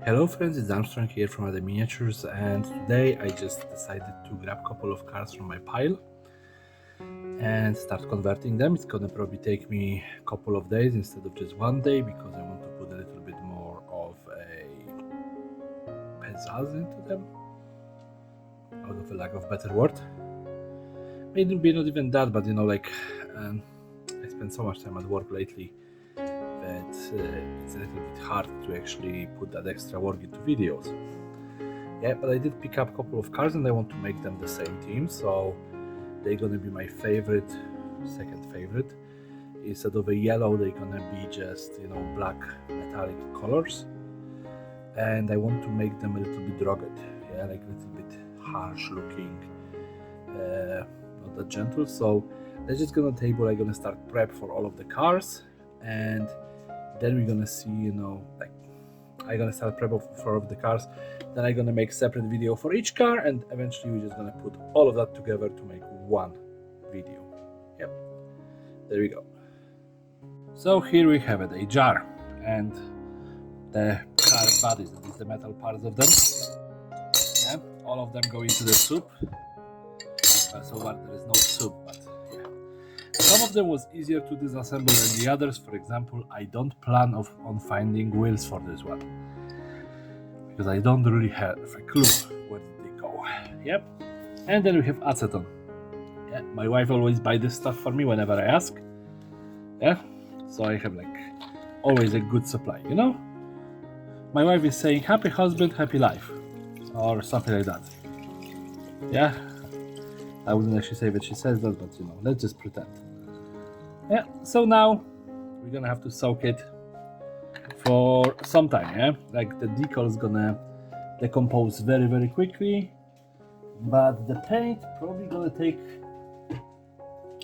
Hello friends, it's Armstrong here from Other Miniatures, and today I just decided to grab a couple of cards from my pile and start converting them. It's gonna probably take me a couple of days instead of just one day because I want to put a little bit more of a pizzazz into them, out of a lack of better word. Maybe not even that, but I spend so much time at work lately that it's a little bit hard to actually put that extra work into videos. Yeah, but I did pick up a couple of cards and I want to make them the same team, so they're gonna be my favorite, second favorite. Instead of a yellow, they're gonna be just, black metallic colors. And I want to make them a little bit rugged, yeah, like a little bit harsh looking, not that gentle. So let's just go on the table. I'm gonna start prep for all of the cars, and then we're gonna see, I'm gonna start prep for all of the cars. Then I'm gonna make separate video for each car, and eventually we're just gonna put all of that together to make one video. Yep, there we go. So here we have it, a jar, and the car bodies, that is the metal parts of them. Yeah, all of them go into the soup. So what? There is no soup, but yeah. Some of them was easier to disassemble than the others. For example, I don't plan on finding wheels for this one because I don't really have a clue where did they go. Yep. And then we have acetone. Yeah, my wife always buys this stuff for me whenever I ask. Yeah, so I have always a good supply, My wife is saying happy husband, happy life, or something like that. Yeah, I wouldn't actually say that she says that, but let's just pretend. Yeah, so now we're gonna have to soak it for some time, yeah? Like the decal is gonna decompose very, very quickly, but the paint probably gonna take,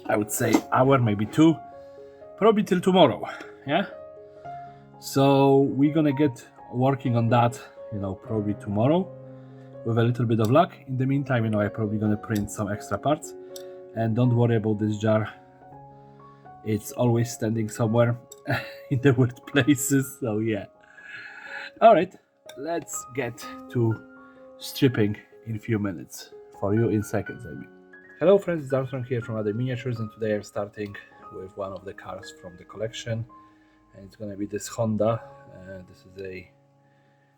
I would say, hour, maybe two, probably till tomorrow, yeah? So we're gonna get working on that, probably tomorrow with a little bit of luck. In the meantime, I'm probably gonna print some extra parts, and don't worry about this jar. It's always standing somewhere in the weird places, so yeah. All right, let's get to stripping in a few minutes. For you in seconds, I mean. Hello friends, it's Armstrong here from Other Miniatures, and today I'm starting with one of the cars from the collection, and it's gonna be this Honda. This is a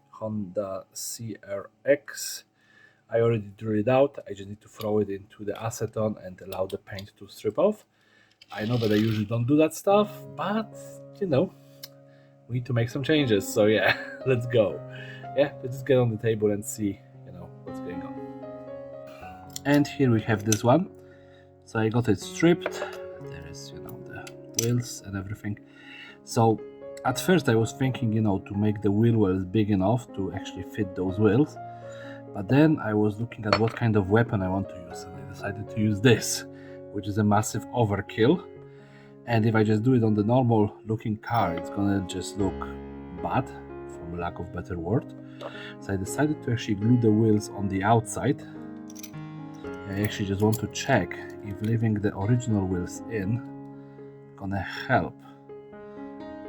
Honda CRX. I already drew it out. I just need to throw it into the acetone and allow the paint to strip off. I know that I usually don't do that stuff, but we need to make some changes. So yeah, let's go. Yeah, let's just get on the table and see, what's going on. And here we have this one. So I got it stripped. There is, the wheels and everything. So at first I was thinking, to make the wheel wells big enough to actually fit those wheels. But then I was looking at what kind of weapon I want to use, and I decided to use this, which is a massive overkill. And if I just do it on the normal looking car, it's gonna just look bad, from lack of better word. So I decided to actually glue the wheels on the outside. I actually just want to check if leaving the original wheels in gonna help.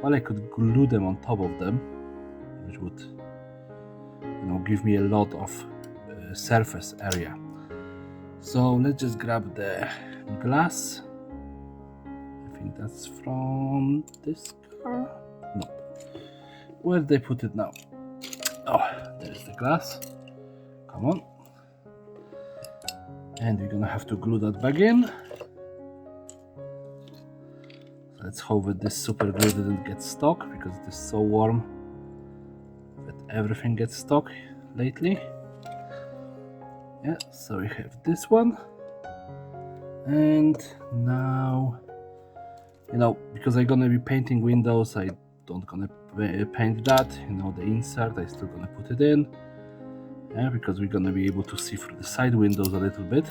Well, I could glue them on top of them, which would give me a lot of surface area. So let's just grab the glass. I think that's from this car. No, where did they put it now? Oh, there's the glass. Come on. And we're gonna have to glue that back in. So let's hope that this super glue didn't get stuck, because it is so warm that everything gets stuck lately. Yeah, so we have this one. And now, because I'm gonna be painting windows, I don't gonna paint that. The insert, I still gonna put it in. Yeah, because we're gonna be able to see through the side windows a little bit.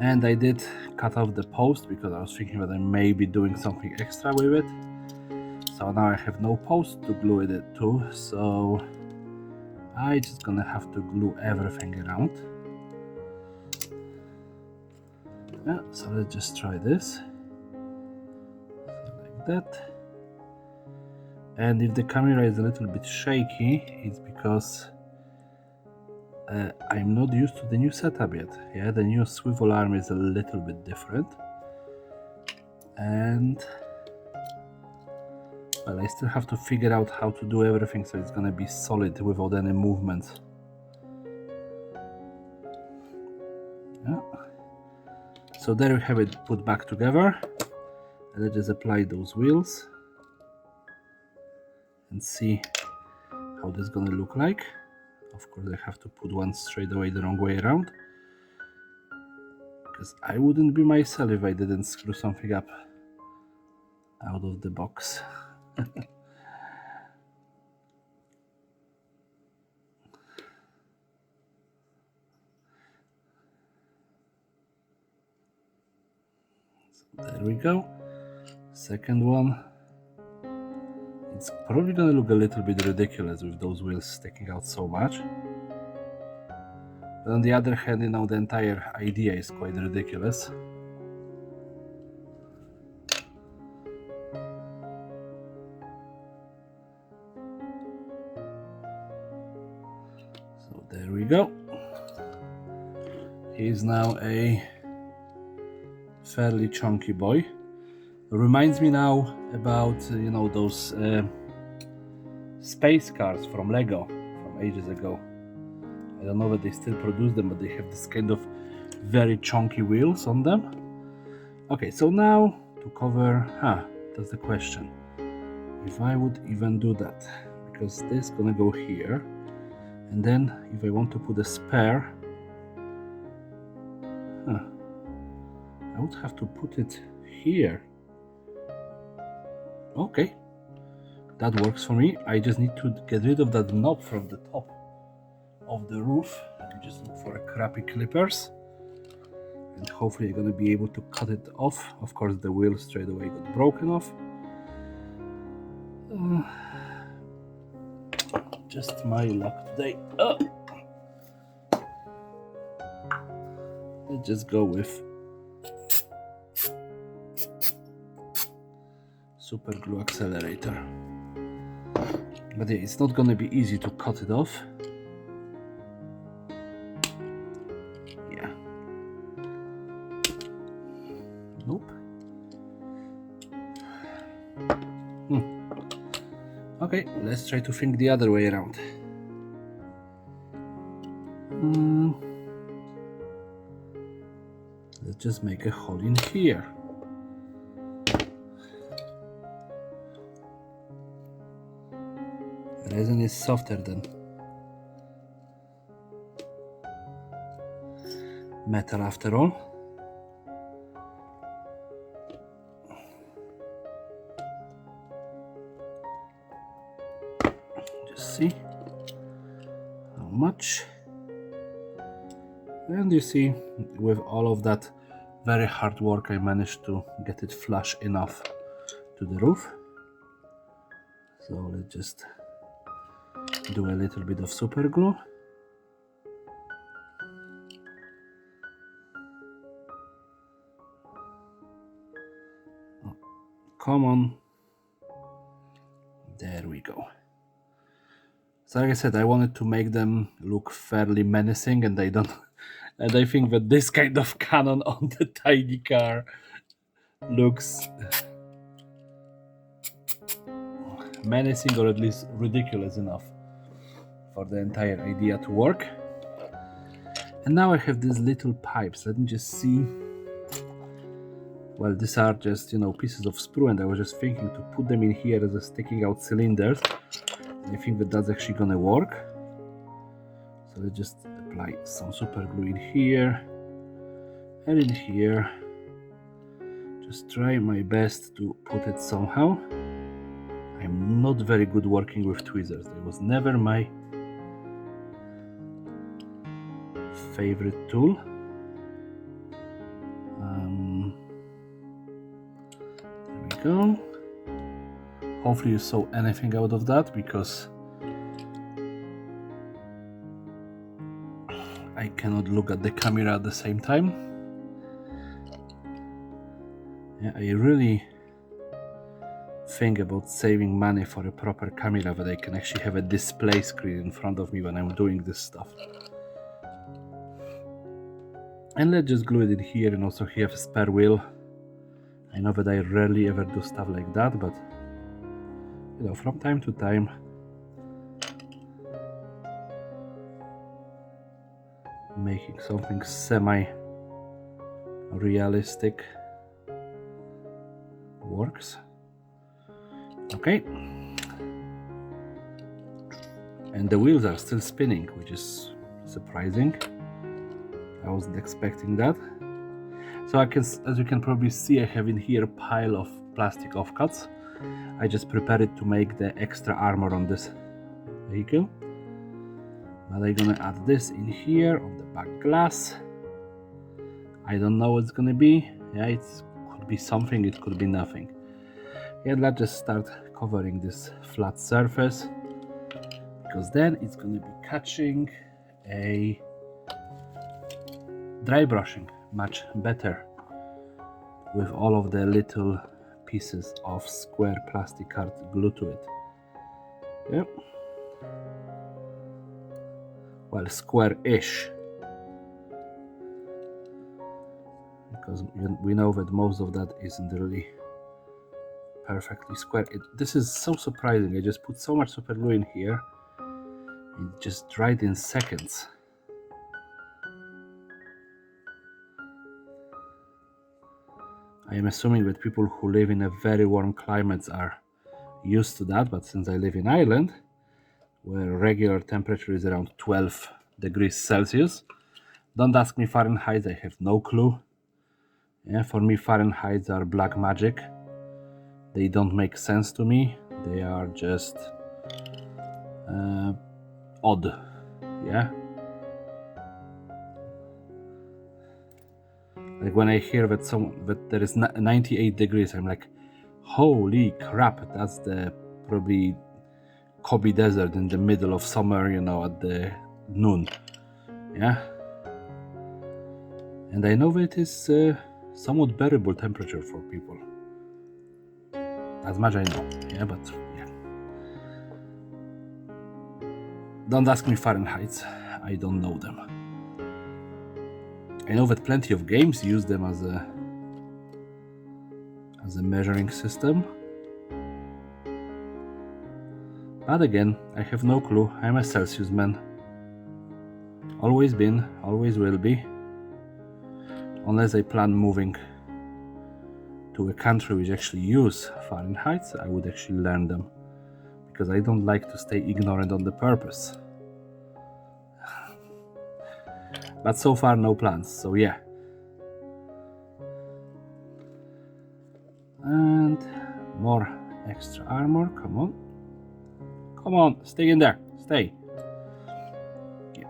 And I did cut off the post because I was thinking that I may be doing something extra with it. So now I have no post to glue it to, so I just gonna have to glue everything around. Yeah, so let's just try this. So like that. And if the camera is a little bit shaky, it's because I'm not used to the new setup yet. Yeah, the new swivel arm is a little bit different. And well, I still have to figure out how to do everything so it's gonna be solid without any movement. Yeah. So there we have it put back together. And let's just apply those wheels and see how this is gonna look like. Of course, I have to put one straight away the wrong way around, because I wouldn't be myself if I didn't screw something up out of the box. So there we go. Second one. It's probably gonna look a little bit ridiculous with those wheels sticking out so much. But on the other hand, you know, the entire idea is quite ridiculous. So there we go. He's now a fairly chunky boy. Reminds me now about, you know, those space cars from Lego from ages ago. I don't know if they still produce them, but they have this kind of very chunky wheels on them. Okay, so now to cover, that's the question. If I would even do that, because this is gonna go here, and then if I want to put a spare, I would have to put it here. Okay, that works for me. I just need to get rid of that knob from the top of the roof and just look for a crappy clippers, and hopefully I'm gonna be able to cut it off. Of course, the wheel straight away got broken off. Just my luck today. Let's just go with super glue accelerator. But yeah, it's not gonna be easy to cut it off. Yeah. Nope. Okay, let's try to think the other way around. Let's just make a hole in here. Resin is softer than metal after all. Just see how much. And you see, with all of that very hard work, I managed to get it flush enough to the roof. So let's just do a little bit of super glue. Oh, come on. There we go. So like I said, I wanted to make them look fairly menacing, and they don't. And I think that this kind of cannon on the tiny car looks menacing, or at least ridiculous enough for the entire idea to work. And now I have these little pipes. Let me just see. Well, these are just, you know, pieces of sprue, and I was just thinking to put them in here as a sticking out cylinders. And I think that that's actually gonna work. So let's just apply some super glue in here and in here. Just try my best to put it somehow. I'm not very good working with tweezers. It was never my favorite tool. There we go. Hopefully you saw anything out of that, because I cannot look at the camera at the same time. Yeah, I really thing about saving money for a proper camera, that I can actually have a display screen in front of me when I'm doing this stuff. And let's just glue it in here, and also here have a spare wheel. I know that I rarely ever do stuff like that, but you know, from time to time, making something semi-realistic works. Okay. And the wheels are still spinning, which is surprising. I wasn't expecting that. So as you can probably see, I have in here a pile of plastic offcuts. I just prepared it to make the extra armor on this vehicle. But I'm gonna add this in here on the back glass. I don't know what it's gonna be. Yeah, it could be something, it could be nothing. Yeah, let's just start covering this flat surface, because then it's gonna be catching a dry brushing much better with all of the little pieces of square plastic card glued to it. Yep. Well, square-ish, because we know that most of that isn't really perfectly square. This is so surprising. I just put so much super glue in here. It just dried in seconds. I am assuming that people who live in a very warm climates are used to that, but since I live in Ireland, where regular temperature is around 12 degrees Celsius, don't ask me Fahrenheit, I have no clue. Yeah, for me Fahrenheits are black magic. They don't make sense to me. They are just odd. Yeah. Like when I hear that there is 98 degrees, I'm like, holy crap, that's the probably Gobi Desert in the middle of summer, you know, at the noon. Yeah. And I know that it is somewhat bearable temperature for people. As much I know. Yeah, but yeah. Don't ask me Fahrenheit. I don't know them. I know that plenty of games use them as a measuring system. But again, I have no clue. I'm a Celsius man. Always been, always will be. Unless I plan moving to a country which actually use Fahrenheit, I would actually learn them. Because I don't like to stay ignorant on the purpose. But so far no plans, so yeah. And more extra armor, come on. Come on, stay in there, stay. Yeah.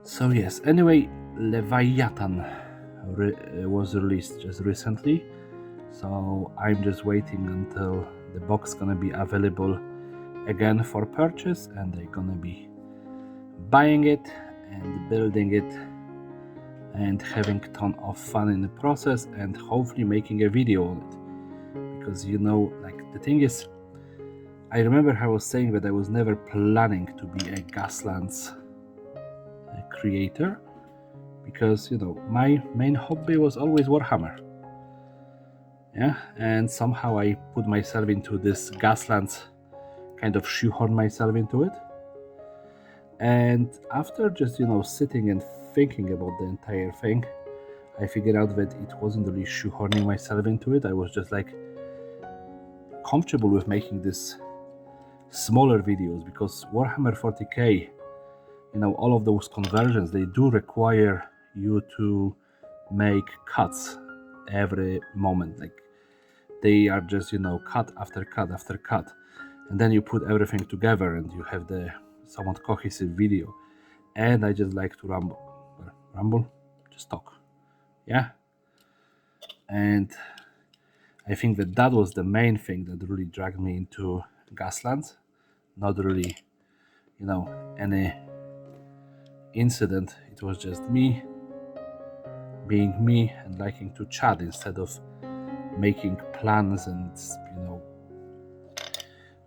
So yes, anyway, Leviathan was released just recently. So I'm just waiting until the box gonna be available again for purchase, and they're gonna be buying it and building it and having a ton of fun in the process, and hopefully making a video on it. Because you know, like, the thing is, I remember I was saying that I was never planning to be a Gaslands creator, because you know, my main hobby was always Warhammer. Yeah, and somehow I put myself into this Gaslands, kind of shoehorn myself into it. And after just, you know, sitting and thinking about the entire thing, I figured out that it wasn't really shoehorning myself into it. I was just like comfortable with making this smaller videos, because Warhammer 40k, you know, all of those conversions, they do require you to make cuts every moment. Like, they are just, you know, cut after cut after cut, and then you put everything together and you have the somewhat cohesive video. And I just like to ramble, just talk. Yeah. And I think that was the main thing that really dragged me into Gaslands. Not really, you know, any incident. It was just me being me and liking to chat instead of making plans and, you know,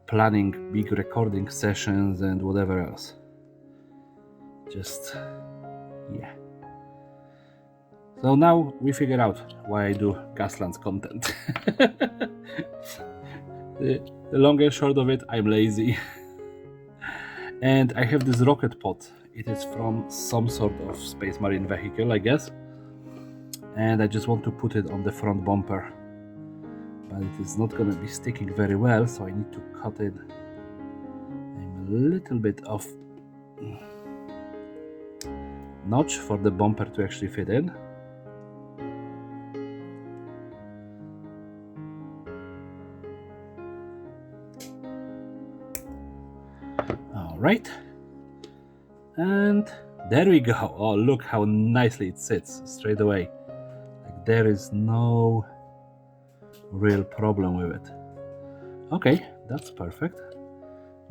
planning big recording sessions and whatever else. Just, yeah. So now we figure out why I do Gaslands content. The long and short of it, I'm lazy. And I have this rocket pod. It is from some sort of space marine vehicle, I guess. And I just want to put it on the front bumper. But it is not going to be sticking very well, so I need to cut it. I'm a little bit off notch for the bumper to actually fit in. All right. And there we go. Oh, look how nicely it sits straight away. Like there is no real problem with it. Okay, that's perfect.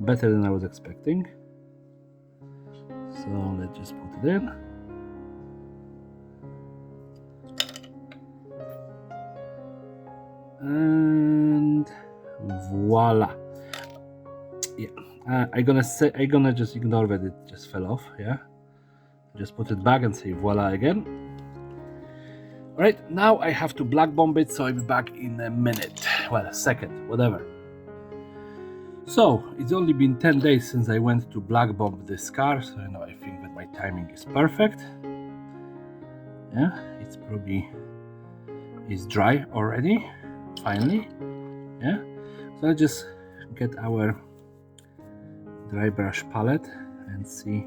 Better than I was expecting. So let's just put it in. And voila. Yeah, I'm gonna just ignore that it just fell off. Yeah, just put it back and say voila again. All right, now I have to black bomb it, so I'll be back in a minute. Well, a second, whatever. So it's only been 10 days since I went to black bomb this car, so you know, I think that my timing is perfect. Yeah, it's probably is dry already, finally. Yeah, so I just get our dry brush palette and see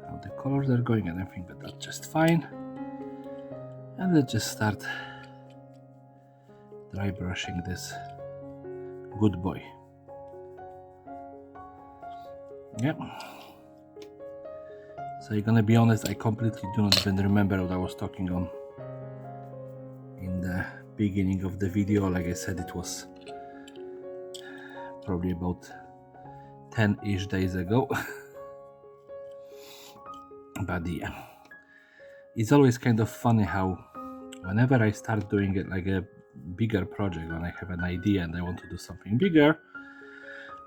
how the colors are going, and I think that that's just fine. And let's just start dry brushing this good boy. Yep. So I'm gonna be honest, I completely do not even remember what I was talking on in the beginning of the video. Like I said, it was probably about 10-ish days ago. But yeah, it's always kind of funny how whenever I start doing it like a bigger project, when I have an idea and I want to do something bigger,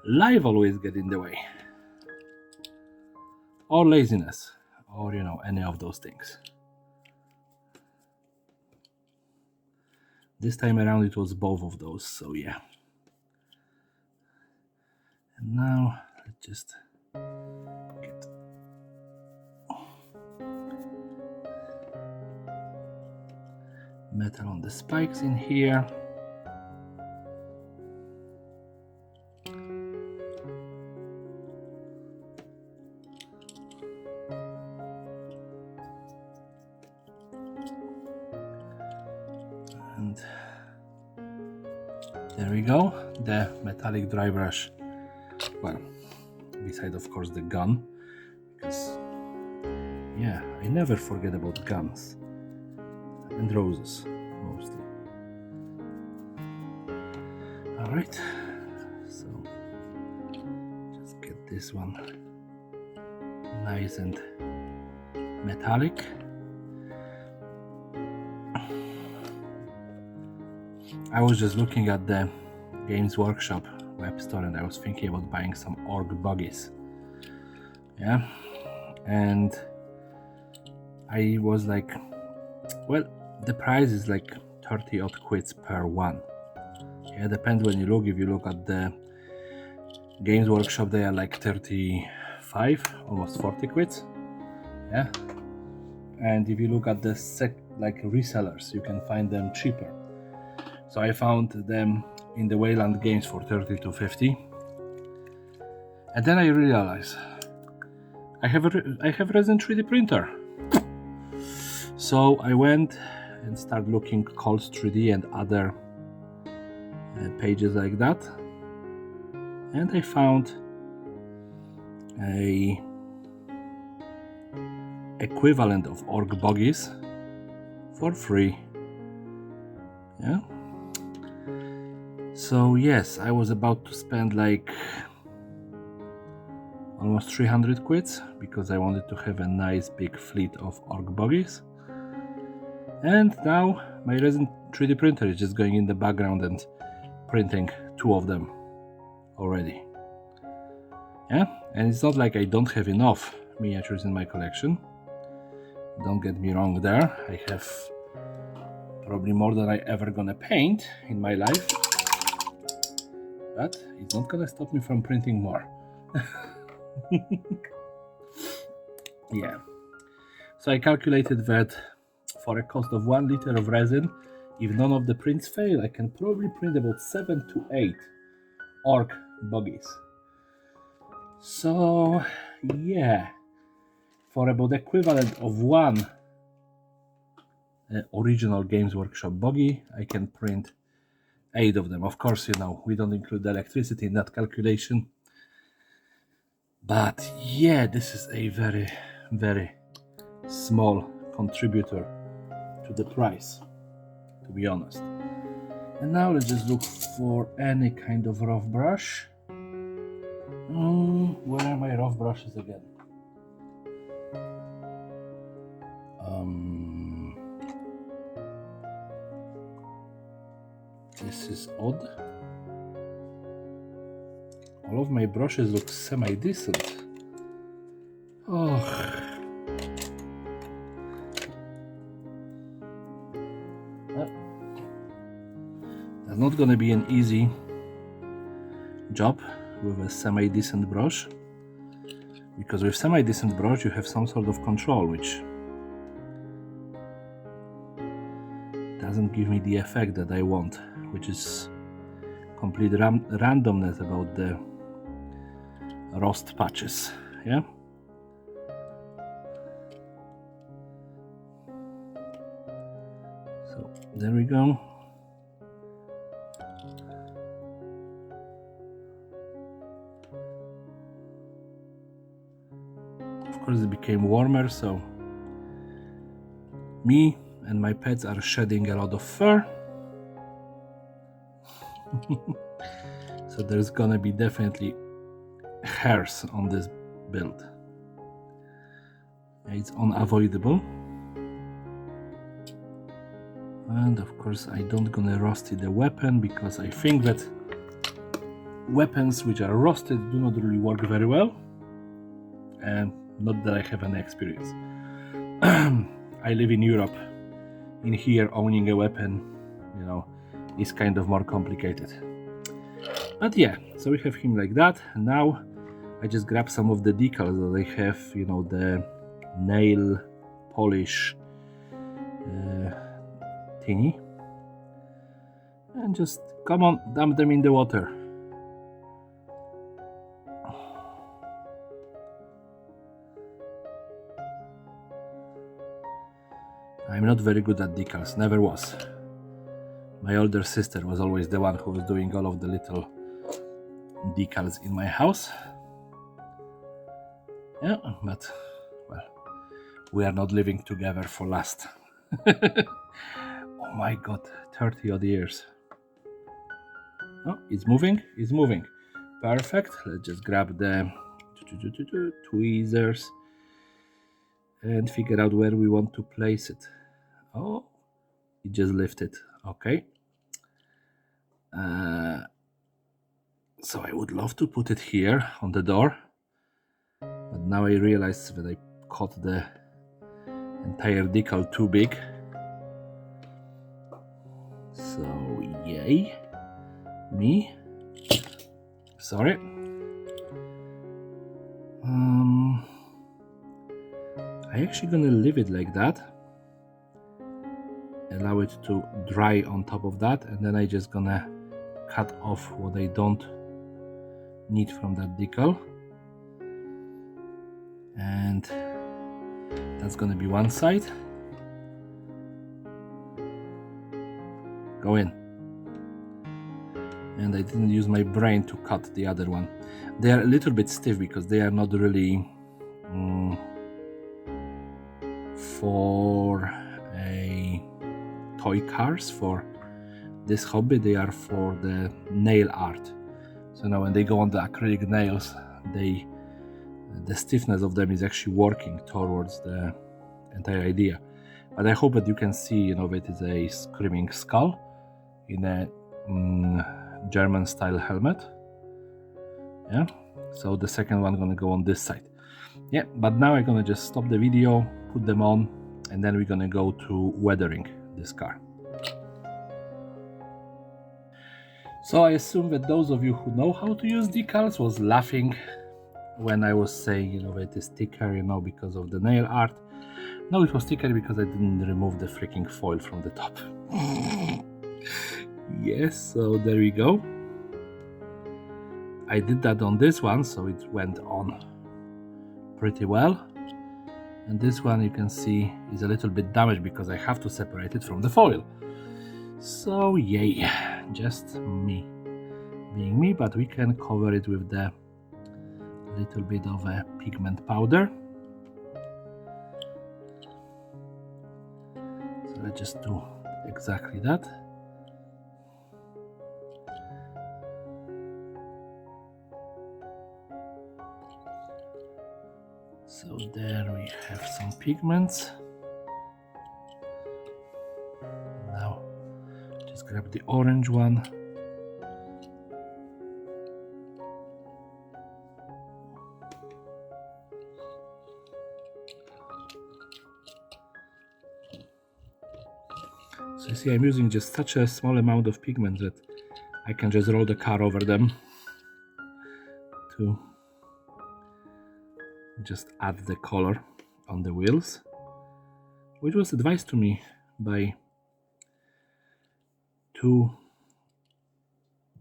life always gets in the way, or laziness, or you know, any of those things. This time around it was both of those, so yeah. And now let's just get metal on the spikes in here. And there we go, the metallic dry brush. Well, beside of course the gun, because yeah, I never forget about guns and roses mostly. All right, so just get this one nice and metallic. I was just looking at the Games Workshop web store and I was thinking about buying some orc buggies. Yeah, and I was like, well, the price is like 30 odd quids per one. Yeah, depends when you look. If you look at the Games Workshop, they are like 35, almost 40 quids. Yeah, and if you look at the like resellers, you can find them cheaper. So I found them in the Wayland Games for 30 to 50, and then I realized I have resin 3D printer. So I went and started looking Coles 3D and other pages like that, and I found a equivalent of orc buggies for free. Yeah. So yes, I was about to spend like almost 300 quids because I wanted to have a nice big fleet of orc buggies. And now my resin 3D printer is just going in the background and printing 2 of them already. Yeah, and it's not like I don't have enough miniatures in my collection. Don't get me wrong there. I have probably more than I ever gonna paint in my life. But it's not gonna stop me from printing more. Yeah. So I calculated that for a cost of 1 liter of resin, if none of the prints fail, I can probably print about 7 to 8 orc buggies. So yeah, for about the equivalent of 1 original Games Workshop buggy, I can print 8 of them. Of course, you know, we don't include the electricity in that calculation. But yeah, this is a very, very small contributor to the price, to be honest. And now let's just look for any kind of rough brush. Where are my rough brushes again? This is odd. All of my brushes look semi-decent. Oh. That's not gonna be an easy job with a semi-decent brush, because with semi-decent brush you have some sort of control, which doesn't give me the effect that I want, which is complete randomness about the rust patches. Yeah. So there we go. Of course it became warmer, so me and my pets are shedding a lot of fur. So there's gonna be definitely hairs on this build. It's unavoidable. And of course I don't gonna rusty the weapon, because I think that weapons which are rusted do not really work very well, and not that I have any experience. I live in Europe. In here, owning a weapon, you know, is kind of more complicated. But yeah, so we have him like that. And now I just grab some of the decals that I have, you know, the nail polish thingy, and just come on, dump them in the water. I'm not very good at decals, never was. My older sister was always the one who was doing all of the little decals in my house. Yeah, but well, we are not living together for last oh my god, 30 odd years. Oh, it's moving, it's moving. Perfect. Let's just grab the tweezers and figure out where we want to place it. Oh, it just lifted. Okay. So I would love to put it here on the door, but now I realize that I cut the entire decal too big. So yay me. Sorry. I actually gonna leave it like that, allow it to dry on top of that, and then I just gonna cut off what I don't need from that decal, and that's gonna be one side. Go in. And I didn't use my brain to cut the other one. They are a little bit stiff because they are not really for a toy cars. For this hobby, they are for the nail art. So now when they go on the acrylic nails, they the stiffness of them is actually working towards the entire idea. But I hope that you can see, it is a screaming skull in a German style helmet. Yeah, so the second one gonna go on this side. Yeah, but now I'm gonna just stop the video, put them on, and then we're gonna go to weathering this car. So I assume that those of you who know how to use decals was laughing when I was saying, it is thicker, because of the nail art. No, it was thicker because I didn't remove the freaking foil from the top. Yes, so there we go. I did that on this one, so it went on pretty well. And this one, you can see, is a little bit damaged because I have to separate it from the foil. So yay, just me being me, but we can cover it with the little bit of a pigment powder. So let's just do exactly that. So there we have some pigments. Now just grab the orange one. So you see, I'm using just such a small amount of pigment that I can just roll the car over them to just add the color on the wheels, which was advised to me by two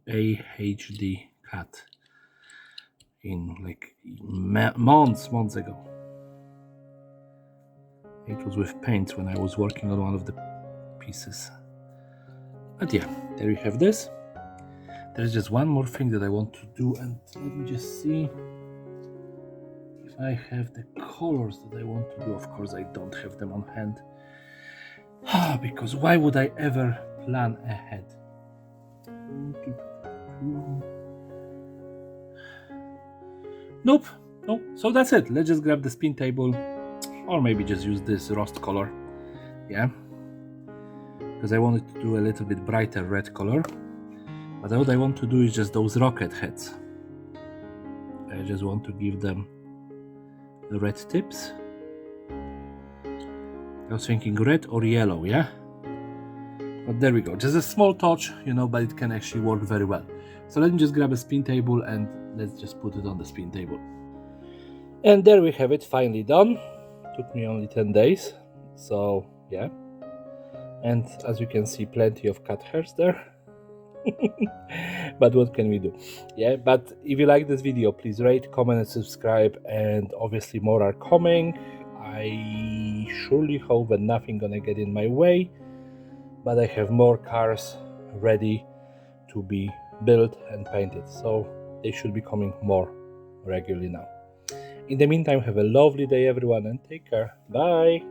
AHD cat in like months ago. It was with paint when I was working on one of the pieces. But yeah, there you have this. There's just one more thing that I want to do, and let me just see if I have the colors that I want to do. Of course I don't have them on hand, because why would I ever plan ahead? Nope, no. So that's it. Let's just grab the spin table, or maybe just use this rust color. Yeah, because I wanted to do a little bit brighter red color. But what I want to do is just those rocket heads. I just want to give them the red tips. I was thinking red or yellow, yeah? But there we go, just a small touch, but it can actually work very well. So let me just grab a spin table and let's just put it on the spin table. And there we have it, finally done. Took me only 10 days, so yeah. And as you can see, plenty of cat hairs there. But what can we do? Yeah, but if you like this video, please rate, comment and subscribe, and obviously more are coming. I surely hope that nothing gonna get in my way, but I have more cars ready to be built and painted, so they should be coming more regularly now. In the meantime, have a lovely day everyone and take care. Bye.